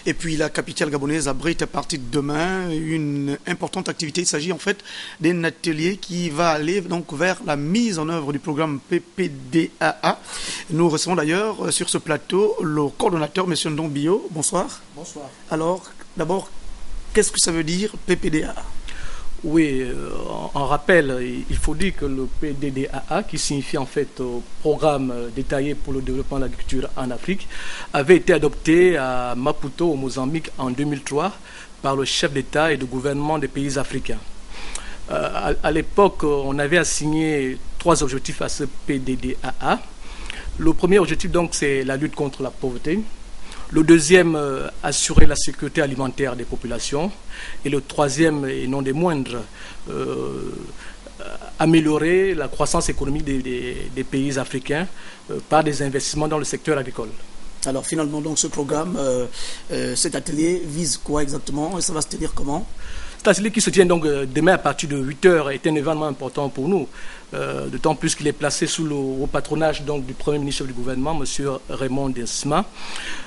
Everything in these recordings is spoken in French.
Et puis la capitale gabonaise abrite à partir de demain une importante activité. Il s'agit en fait d'un atelier qui va aller donc vers la mise en œuvre du programme PPDAA. Nous recevons d'ailleurs sur ce plateau le coordonnateur, M. Ndombio. Bonsoir. Bonsoir. Alors, d'abord, qu'est-ce que ça veut dire PPDAA? Oui, en rappel, il faut dire que le PDDAA, qui signifie en fait Programme détaillé pour le développement de l'agriculture en Afrique, avait été adopté à Maputo, au Mozambique, en 2003 par le chef d'État et de gouvernement des pays africains. À l'époque, on avait assigné 3 objectifs à ce PDDAA. Le premier objectif, donc, c'est la lutte contre la pauvreté. Le deuxième, assurer la sécurité alimentaire des populations. Et le troisième, et non des moindres, améliorer la croissance économique des pays africains par des investissements dans le secteur agricole. Alors finalement, donc, ce programme, cet atelier vise quoi exactement et ça va se tenir comment? Cet atelier qui se tient donc demain à partir de 8h est un événement important pour nous, d'autant plus qu'il est placé sous le haut patronage donc, du Premier ministre du gouvernement, M. Raymond Desma.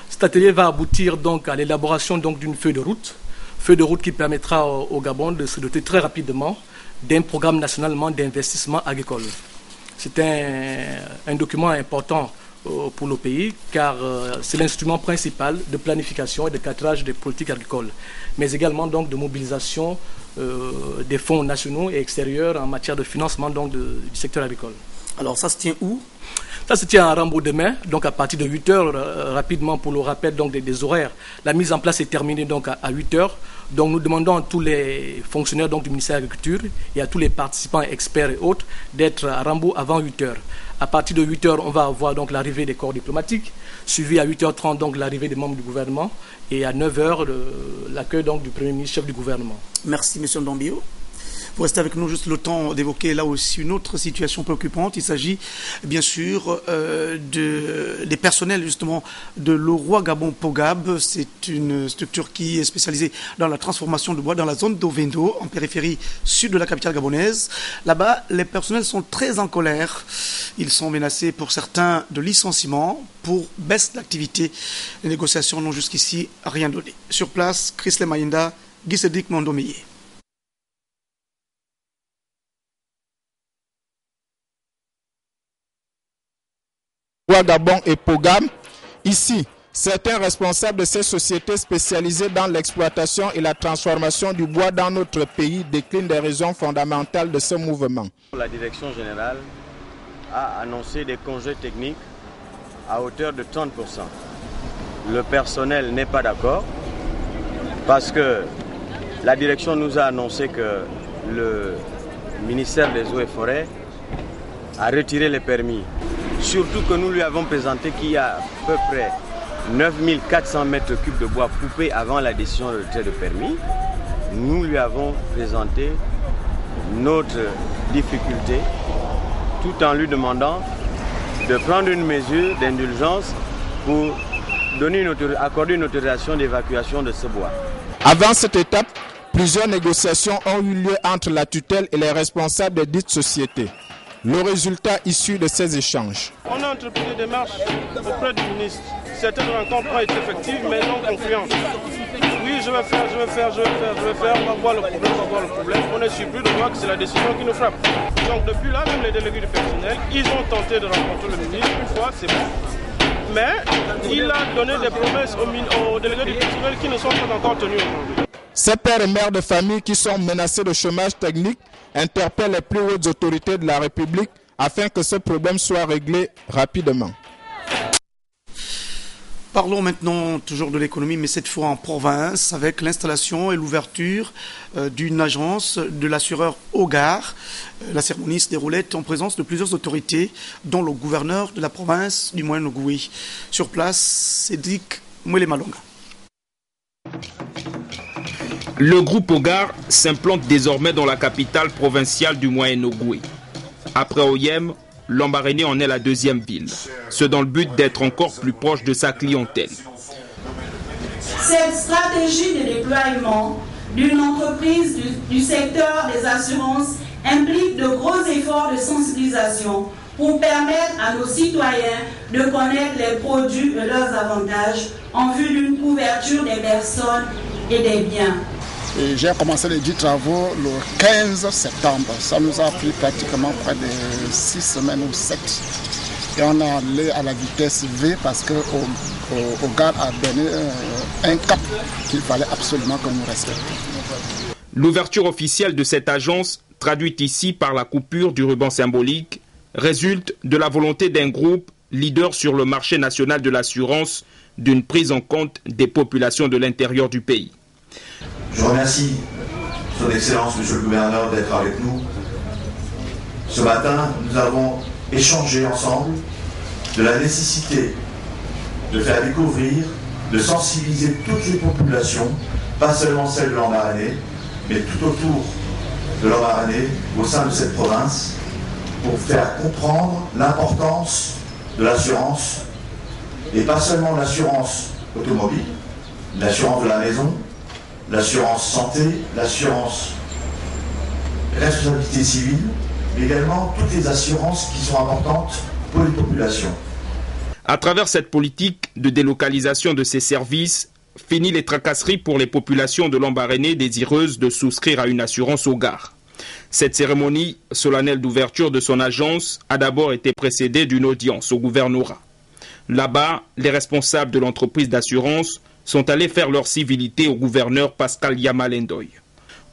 Cet atelier va aboutir donc à l'élaboration d'une feuille de route qui permettra au Gabon de se doter très rapidement d'un programme nationalement d'investissement agricole. C'est un document important pour le pays, car c'est l'instrument principal de planification et de cadrage des politiques agricoles, mais également donc de mobilisation des fonds nationaux et extérieurs en matière de financement donc, du secteur agricole. Alors ça se tient où? Ça se tient à Rambo demain, donc à partir de 8h, rapidement pour le rappel donc, des horaires. La mise en place est terminée donc à 8h. Donc nous demandons à tous les fonctionnaires donc, du ministère de l'Agriculture et à tous les participants, experts et autres, d'être à Rambo avant 8h. À partir de 8h, on va avoir donc l'arrivée des corps diplomatiques, suivi à 8h30 donc l'arrivée des membres du gouvernement et à 9h l'accueil donc du Premier ministre, chef du gouvernement. Merci M. Ndombio. Vous restez avec nous juste le temps d'évoquer là aussi une autre situation préoccupante. Il s'agit bien sûr des personnels justement de Leroy Gabon Pogab. C'est une structure qui est spécialisée dans la transformation de bois dans la zone d'Ovendo, en périphérie sud de la capitale gabonaise. Là-bas, les personnels sont très en colère. Ils sont menacés pour certains de licenciement, pour baisse d'activité. Les négociations n'ont jusqu'ici rien donné. Sur place, Chris Lemaïnda, Guy Cédric Mondomeye. Gabon et Pogam. Ici, certains responsables de ces sociétés spécialisées dans l'exploitation et la transformation du bois dans notre pays déclinent des raisons fondamentales de ce mouvement. La direction générale a annoncé des congés techniques à hauteur de 30%. Le personnel n'est pas d'accord parce que la direction nous a annoncé que le ministère des Eaux et Forêts a retiré les permis. Surtout que nous lui avons présenté qu'il y a à peu près 9400 mètres cubes de bois coupés avant la décision de retrait de permis. Nous lui avons présenté notre difficulté tout en lui demandant de prendre une mesure d'indulgence pour accorder une autorisation d'évacuation de ce bois. Avant cette étape, plusieurs négociations ont eu lieu entre la tutelle et les responsables de dites sociétés. Le résultat issu de ces échanges. On a entrepris des démarches auprès du ministre. Certaines rencontres ont été effectives, mais non concluantes. Oui, je vais faire, on va voir le problème, On est surpris de voir que c'est la décision qui nous frappe. Donc depuis là, même les délégués du personnel, ils ont tenté de rencontrer le ministre. Une fois, c'est bon. Mais il a donné des promesses aux délégués du personnel qui ne sont pas encore tenues aujourd'hui. Ces pères et mères de famille qui sont menacés de chômage technique interpellent les plus hautes autorités de la République afin que ce problème soit réglé rapidement. Parlons maintenant toujours de l'économie, mais cette fois en province, avec l'installation et l'ouverture d'une agence de l'assureur Hogar. La cérémonie se déroulait en présence de plusieurs autorités, dont le gouverneur de la province du Moyen-Ogooué. Sur place, Cédric Mwele-Malonga. Le groupe Hogar s'implante désormais dans la capitale provinciale du Moyen-Ogooué. Après Oyem, Lambaréné en est la deuxième ville. Ce dans le but d'être encore plus proche de sa clientèle. Cette stratégie de déploiement d'une entreprise du secteur des assurances implique de gros efforts de sensibilisation pour permettre à nos citoyens de connaître les produits et leurs avantages en vue d'une couverture des personnes et des biens. J'ai commencé les 10 travaux le 15 septembre. Ça nous a pris pratiquement près de 6 semaines ou 7. Et on est allé à la vitesse V parce que Ogar a donné un cap qu'il fallait absolument que nous respections. L'ouverture officielle de cette agence, traduite ici par la coupure du ruban symbolique, résulte de la volonté d'un groupe leader sur le marché national de l'assurance d'une prise en compte des populations de l'intérieur du pays. Je remercie Son Excellence, Monsieur le Gouverneur, d'être avec nous. Ce matin, nous avons échangé ensemble de la nécessité de faire découvrir, de sensibiliser toutes les populations, pas seulement celles de Lambaréné, mais tout autour de Lambaréné, au sein de cette province, pour faire comprendre l'importance de l'assurance, et pas seulement l'assurance automobile, l'assurance de la maison, l'assurance santé, l'assurance responsabilité civile, mais également toutes les assurances qui sont importantes pour les populations. À travers cette politique de délocalisation de ces services, finit les tracasseries pour les populations de Lambaréné désireuses de souscrire à une assurance Ogar. Cette cérémonie solennelle d'ouverture de son agence a d'abord été précédée d'une audience au gouvernorat. Là-bas, les responsables de l'entreprise d'assurance sont allés faire leur civilité au gouverneur Pascal Yamalendoy.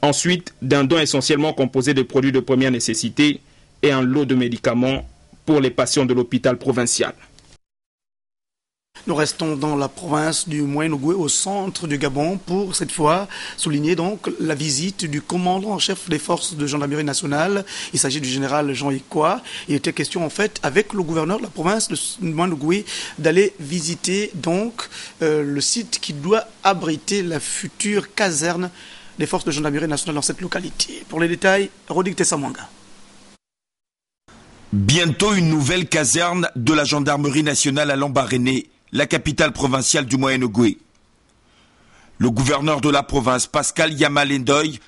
Ensuite, d'un don essentiellement composé de produits de première nécessité et un lot de médicaments pour les patients de l'hôpital provincial. Nous restons dans la province du Moyen-Ogooué, au centre du Gabon, pour cette fois souligner donc la visite du commandant en chef des forces de gendarmerie nationale. Il s'agit du général Jean Ikwa. Il était question en fait avec le gouverneur de la province du Moyen-Ogooué d'aller visiter donc le site qui doit abriter la future caserne des forces de gendarmerie nationale dans cette localité. Pour les détails, Rodik Tessamwanga. Bientôt une nouvelle caserne de la gendarmerie nationale à Lambaréné, la capitale provinciale du Moyen-Ogooué. Le gouverneur de la province, Pascal Yamalendoy,